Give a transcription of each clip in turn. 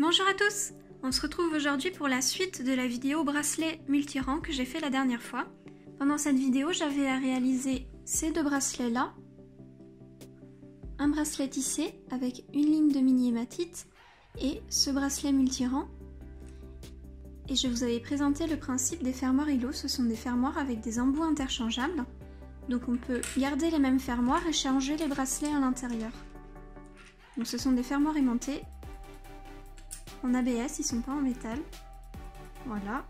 Bonjour à tous! On se retrouve aujourd'hui pour la suite de la vidéo bracelet multirang que j'ai fait la dernière fois. Pendant cette vidéo, j'avais à réaliser ces deux bracelets là, un bracelet tissé avec une ligne de mini hématite et ce bracelet multirang. Et je vous avais présenté le principe des fermoirs îlots. Ce sont des fermoirs avec des embouts interchangeables. Donc on peut garder les mêmes fermoirs et changer les bracelets à l'intérieur. Donc ce sont des fermoirs aimantés en ABS, ils sont pas en métal. Voilà.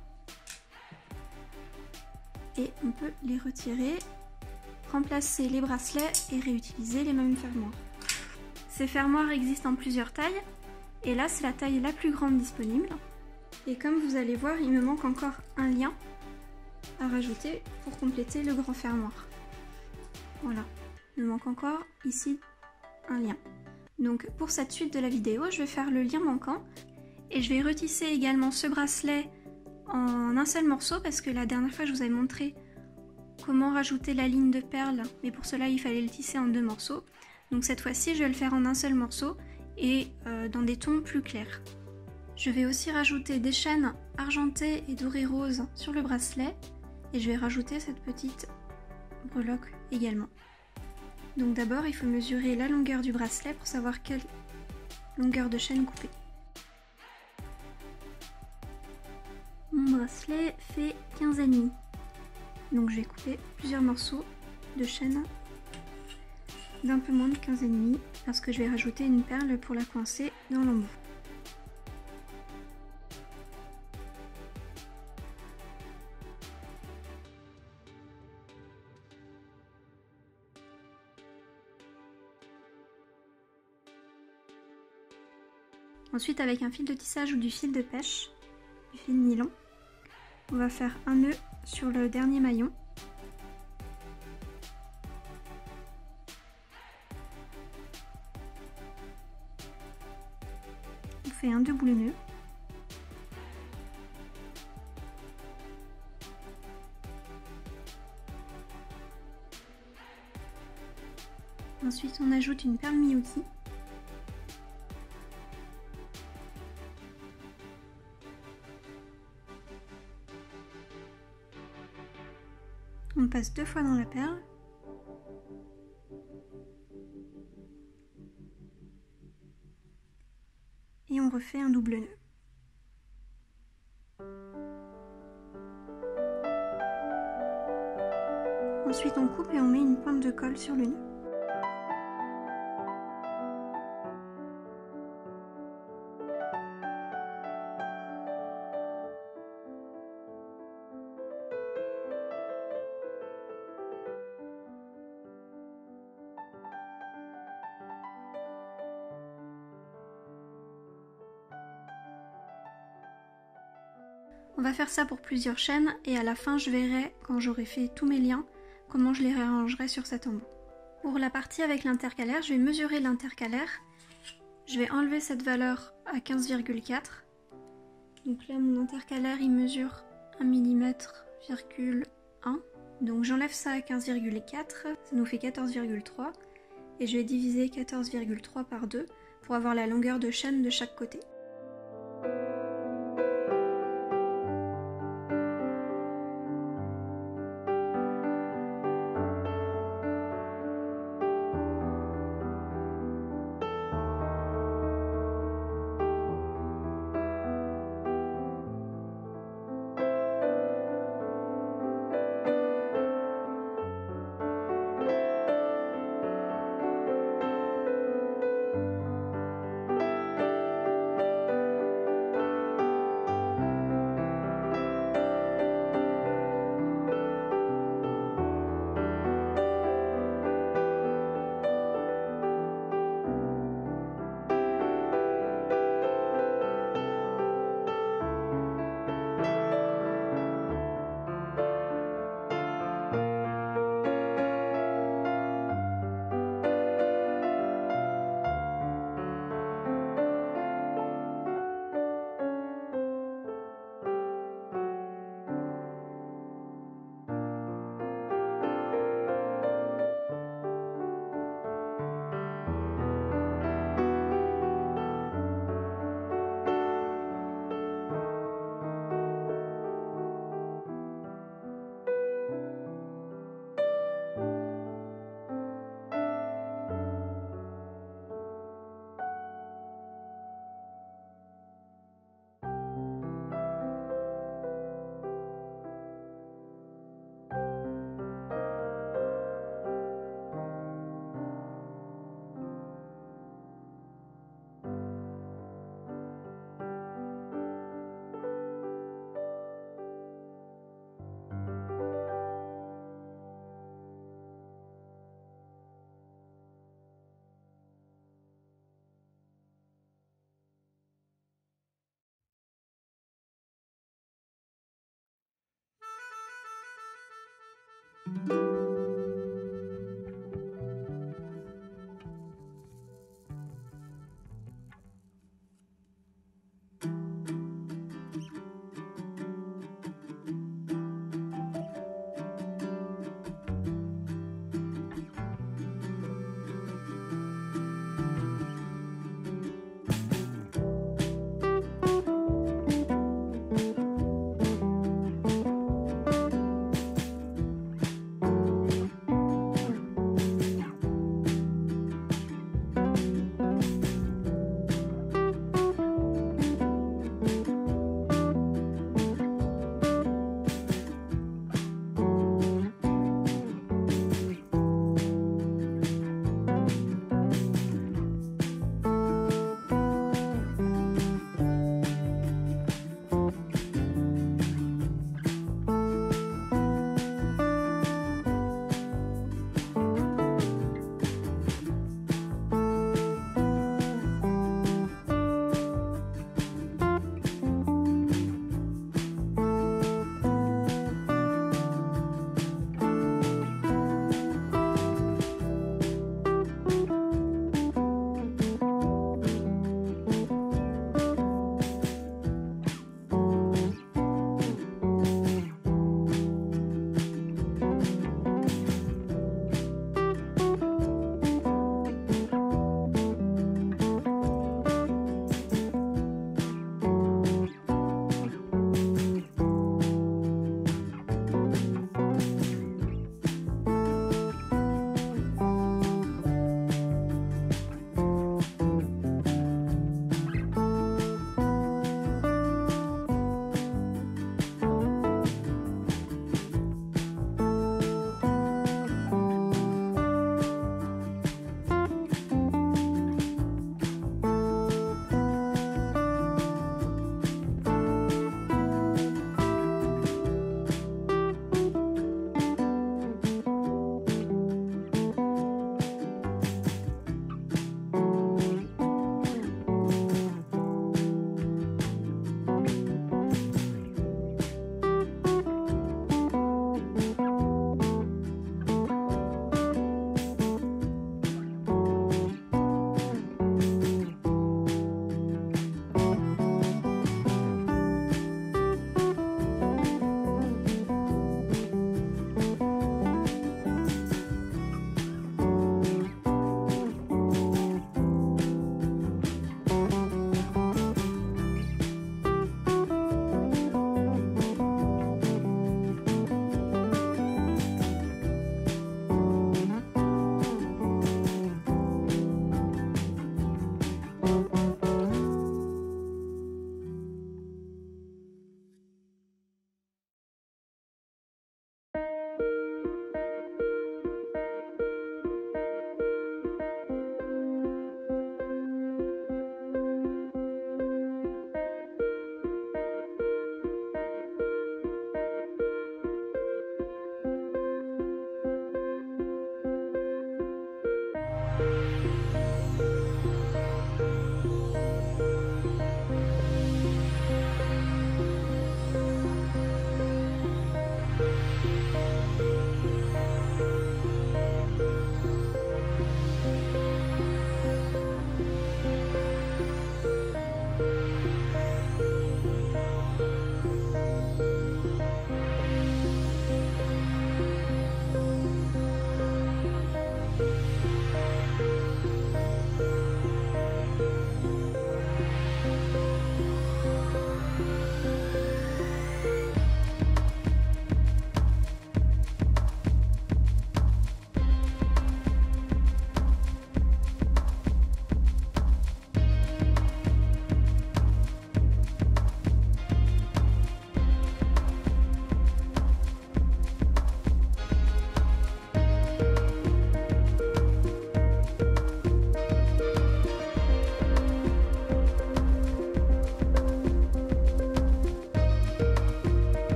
Et on peut les retirer, remplacer les bracelets et réutiliser les mêmes fermoirs. Ces fermoirs existent en plusieurs tailles et là c'est la taille la plus grande disponible. Et comme vous allez voir, il me manque encore un lien à rajouter pour compléter le grand fermoir. Voilà, il me manque encore ici un lien. Donc pour cette suite de la vidéo, je vais faire le lien manquant et je vais retisser également ce bracelet en un seul morceau parce que la dernière fois je vous avais montré comment rajouter la ligne de perles, mais pour cela il fallait le tisser en deux morceaux. Donc cette fois-ci je vais le faire en un seul morceau et dans des tons plus clairs. Je vais aussi rajouter des chaînes argentées et dorées roses sur le bracelet et je vais rajouter cette petite breloque également. Donc d'abord il faut mesurer la longueur du bracelet pour savoir quelle longueur de chaîne couper. Mon bracelet fait 15,5. Donc je vais couper plusieurs morceaux de chaîne d'un peu moins de 15,5 parce que je vais rajouter une perle pour la coincer dans l'embout. Ensuite, avec un fil de tissage ou du fil de pêche, du fil nylon, on va faire un nœud sur le dernier maillon. On fait un double nœud. Ensuite, on ajoute une perle Miyuki. On passe deux fois dans la perle. Et on refait un double nœud. Ensuite on coupe et on met une pointe de colle sur le nœud. On va faire ça pour plusieurs chaînes et à la fin je verrai, quand j'aurai fait tous mes liens, comment je les réarrangerai sur cet embout. Pour la partie avec l'intercalaire, je vais mesurer l'intercalaire. Je vais enlever cette valeur à 15,4. Donc là mon intercalaire il mesure 1 mm,1. Donc j'enlève ça à 15,4, ça nous fait 14,3. Et je vais diviser 14,3 par 2 pour avoir la longueur de chaîne de chaque côté.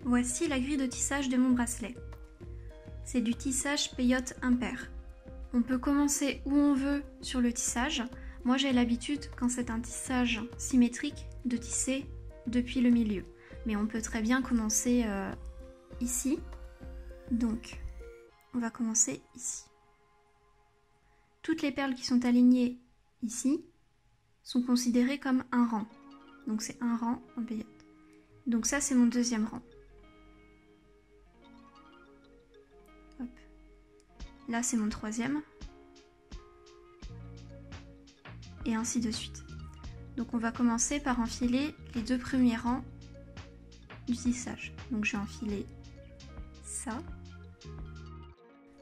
Voici la grille de tissage de mon bracelet. C'est du tissage peyote impair. On peut commencer où on veut sur le tissage. Moi j'ai l'habitude, quand c'est un tissage symétrique, de tisser depuis le milieu. Mais on peut très bien commencer ici. Donc, on va commencer ici. Toutes les perles qui sont alignées ici sont considérées comme un rang. Donc c'est un rang en peyote. Donc ça c'est mon deuxième rang. Hop. Là c'est mon troisième. Et ainsi de suite. Donc on va commencer par enfiler les 2 premiers rangs du tissage. Donc je vais enfiler ça.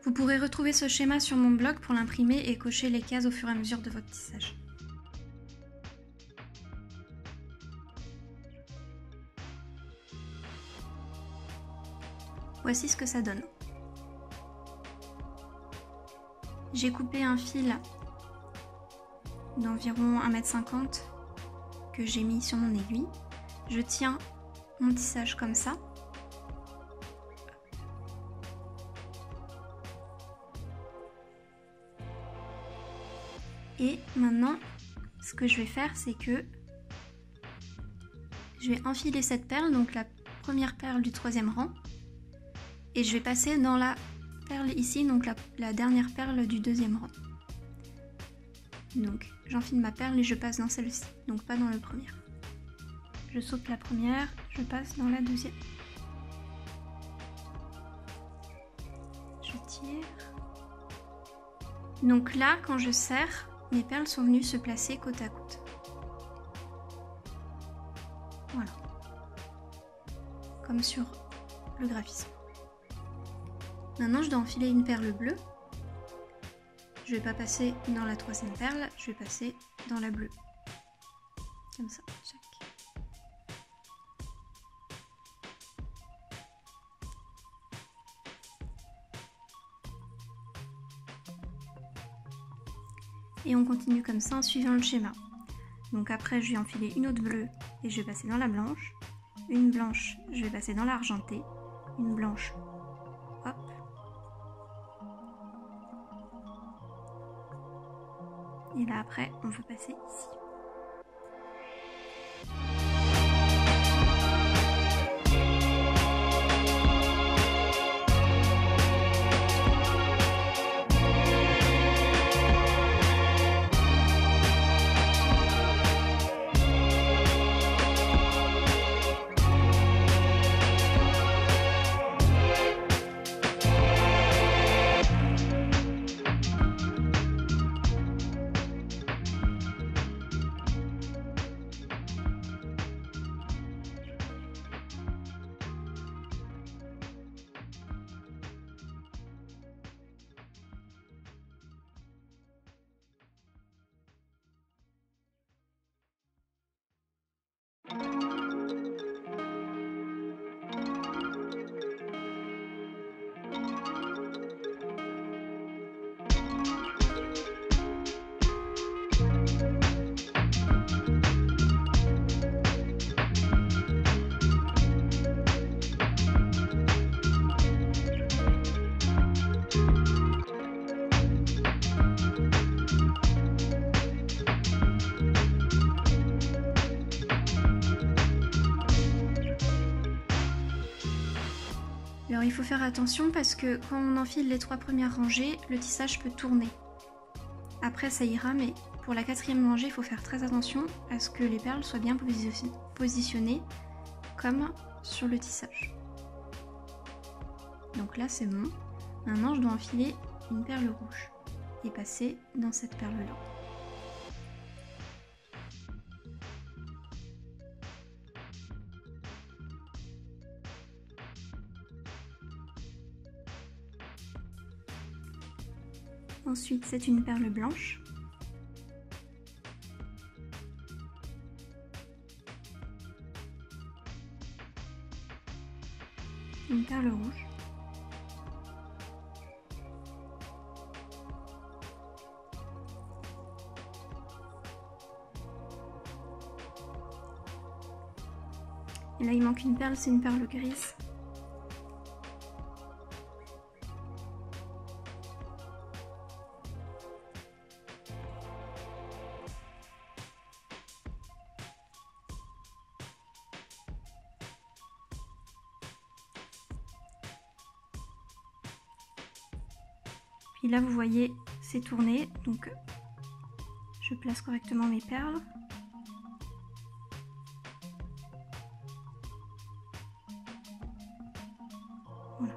Vous pourrez retrouver ce schéma sur mon blog pour l'imprimer et cocher les cases au fur et à mesure de votre tissage. Voici ce que ça donne. J'ai coupé un fil d'environ 1,50 m que j'ai mis sur mon aiguille. Je tiens mon tissage comme ça. Et maintenant, ce que je vais faire, c'est que je vais enfiler cette perle, donc la première perle du troisième rang, et je vais passer dans la perle ici, donc la dernière perle du deuxième rang. Donc j'enfile ma perle et je passe dans celle-ci, donc pas dans le premier. Je saute la première, je passe dans la deuxième. Je tire. Donc là, quand je serre, mes perles sont venues se placer côte à côte. Voilà. Comme sur le graphisme. Maintenant, je dois enfiler une perle bleue. Je vais pas passer dans la troisième perle, je vais passer dans la bleue. Comme ça. Check. Et on continue comme ça en suivant le schéma. Donc après je vais enfiler une autre bleue et je vais passer dans la blanche. Une blanche, je vais passer dans l'argenté. Une blanche, hop. Et là après on va passer ici. Alors il faut faire attention parce que quand on enfile les 3 premières rangées, le tissage peut tourner. Après ça ira, mais pour la 4e rangée, il faut faire très attention à ce que les perles soient bien positionnées comme sur le tissage. Donc là c'est bon. Maintenant je dois enfiler une perle rouge et passer dans cette perle-là. Ensuite, c'est une perle blanche. Une perle rouge. Et là, il manque une perle, c'est une perle grise. Puis là vous voyez c'est tourné, donc je place correctement mes perles. Voilà.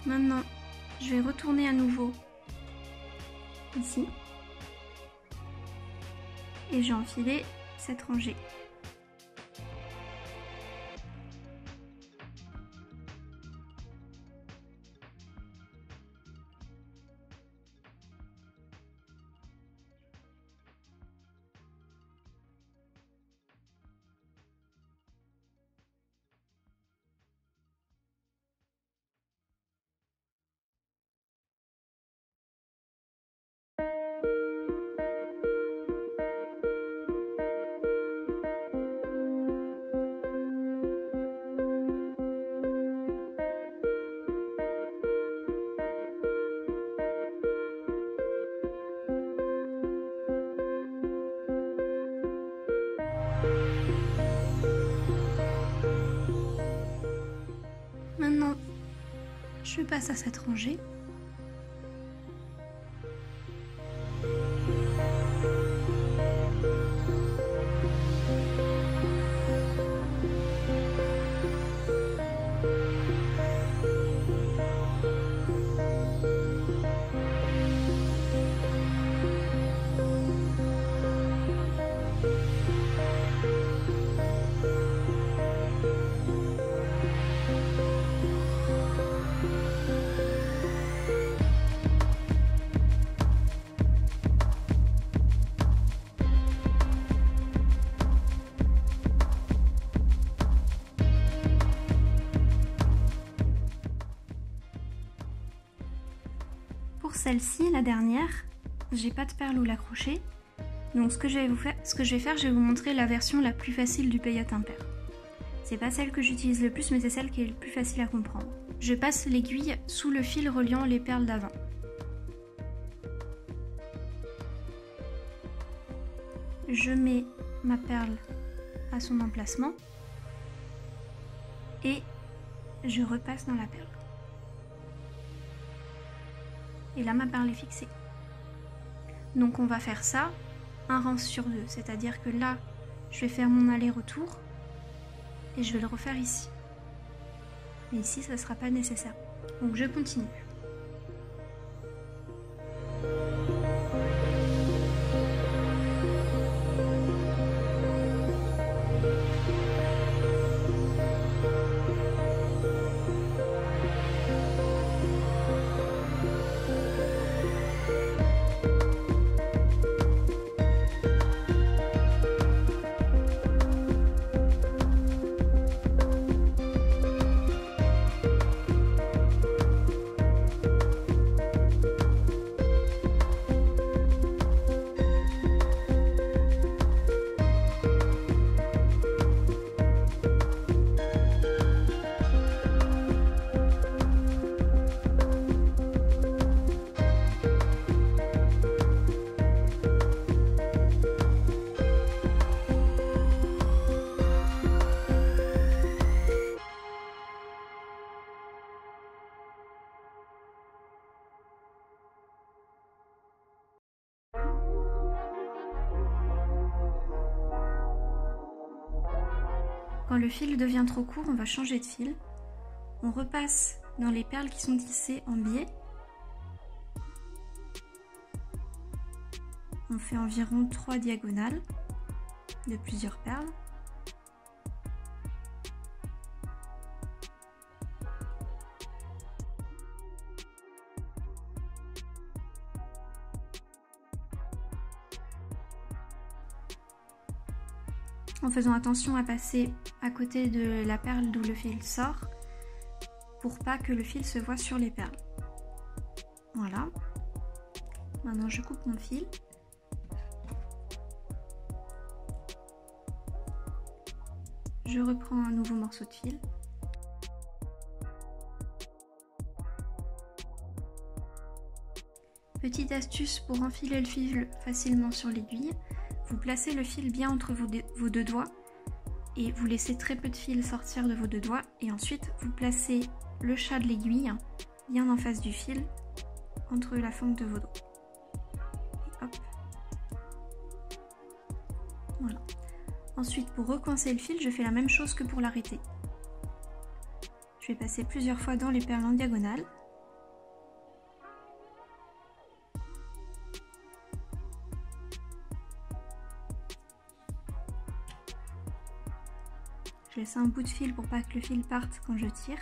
Maintenant, je vais retourner à nouveau ici et j'ai enfilé cette rangée. Maintenant, je passe à cette rangée. Pour celle-ci, la dernière, j'ai pas de perles où l'accrocher. Donc ce que je vais faire, je vais vous montrer la version la plus facile du peyote impair. C'est pas celle que j'utilise le plus, mais c'est celle qui est le plus facile à comprendre. Je passe l'aiguille sous le fil reliant les perles d'avant. Je mets ma perle à son emplacement et je repasse dans la perle. Et là ma perle est fixée. Donc on va faire ça un rang sur deux, c'est-à-dire que là je vais faire mon aller-retour et je vais le refaire ici. Mais ici ça ne sera pas nécessaire. Donc je continue. Quand le fil devient trop court, on va changer de fil. On repasse dans les perles qui sont tissées en biais. On fait environ 3 diagonales de plusieurs perles. En faisant attention à passer à côté de la perle d'où le fil sort pour pas que le fil se voie sur les perles. Voilà. Maintenant je coupe mon fil. je reprends un nouveau morceau de fil. Petite astuce pour enfiler le fil facilement sur l'aiguille, vous placez le fil bien entre vos deux doigts et vous laissez très peu de fil sortir de vos deux doigts et ensuite vous placez le chat de l'aiguille bien en face du fil entre la fente de vos doigts. Et hop. Voilà. Ensuite, pour recoincer le fil, je fais la même chose que pour l'arrêter. Je vais passer plusieurs fois dans les perles en diagonale. Je laisse un bout de fil pour pas que le fil parte quand je tire.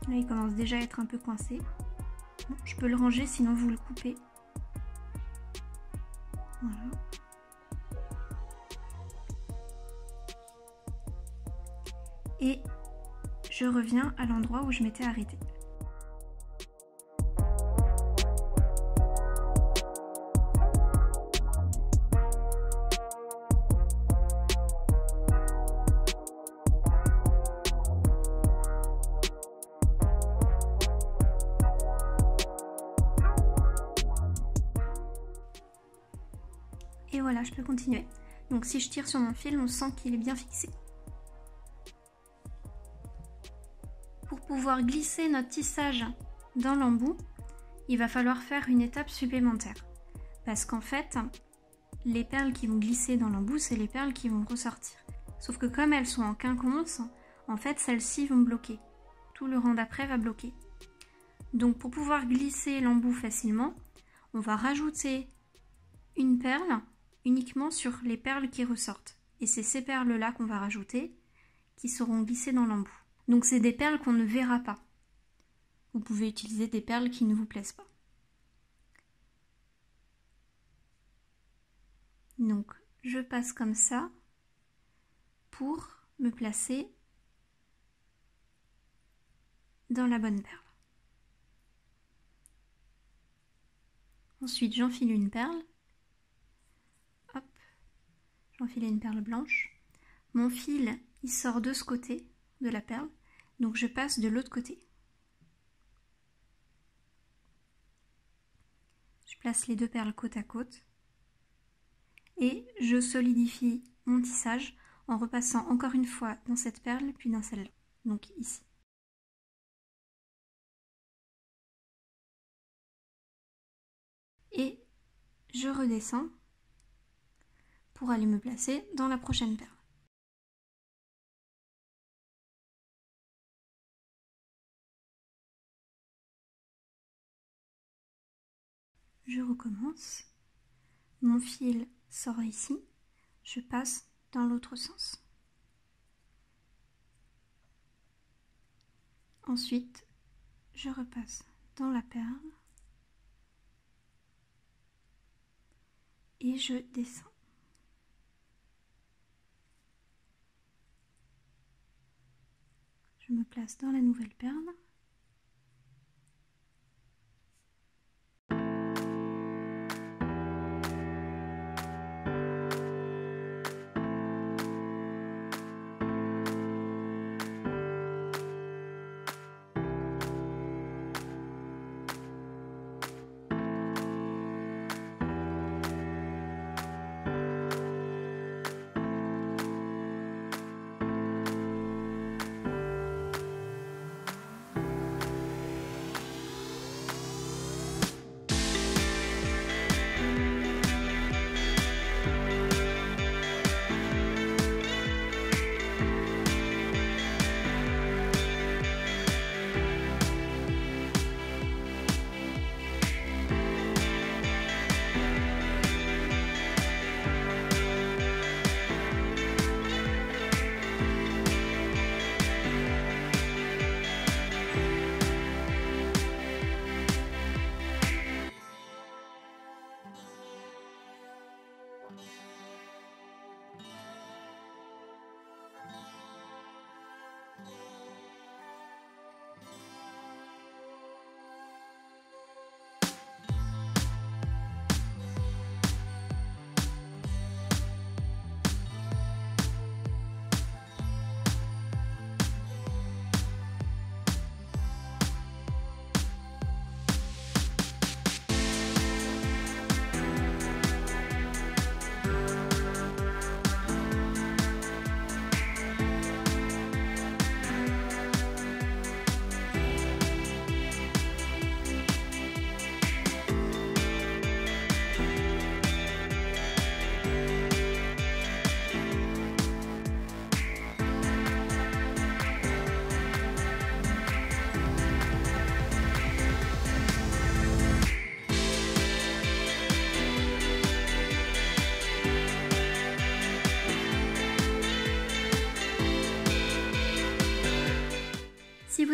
Là, il commence déjà à être un peu coincé. Bon, je peux le ranger, sinon vous le coupez. Voilà. Et je reviens à l'endroit où je m'étais arrêtée. Et voilà, je peux continuer. Donc si je tire sur mon fil, on sent qu'il est bien fixé. Pour pouvoir glisser notre tissage dans l'embout, il va falloir faire une étape supplémentaire. Parce qu'en fait, les perles qui vont glisser dans l'embout, c'est les perles qui vont ressortir. Sauf que comme elles sont en quinconce, en fait celles-ci vont bloquer. Tout le rang d'après va bloquer. Donc pour pouvoir glisser l'embout facilement, on va rajouter une perle uniquement sur les perles qui ressortent. Et c'est ces perles-là qu'on va rajouter qui seront glissées dans l'embout. Donc c'est des perles qu'on ne verra pas. Vous pouvez utiliser des perles qui ne vous plaisent pas. Donc je passe comme ça pour me placer dans la bonne perle. Ensuite j'enfile une perle. Hop, j'enfile une perle blanche. Mon fil, il sort de ce côté de la perle, donc je passe de l'autre côté. Je place les deux perles côte à côte et je solidifie mon tissage en repassant encore une fois dans cette perle puis dans celle-là, donc ici. Et je redescends pour aller me placer dans la prochaine perle. Je recommence, mon fil sort ici, je passe dans l'autre sens. Ensuite, je repasse dans la perle et je descends. Je me place dans la nouvelle perle.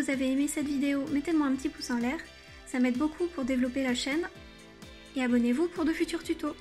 vous avez aimé cette vidéo, mettez-moi un petit pouce en l'air, ça m'aide beaucoup pour développer la chaîne. Et abonnez-vous pour de futurs tutos.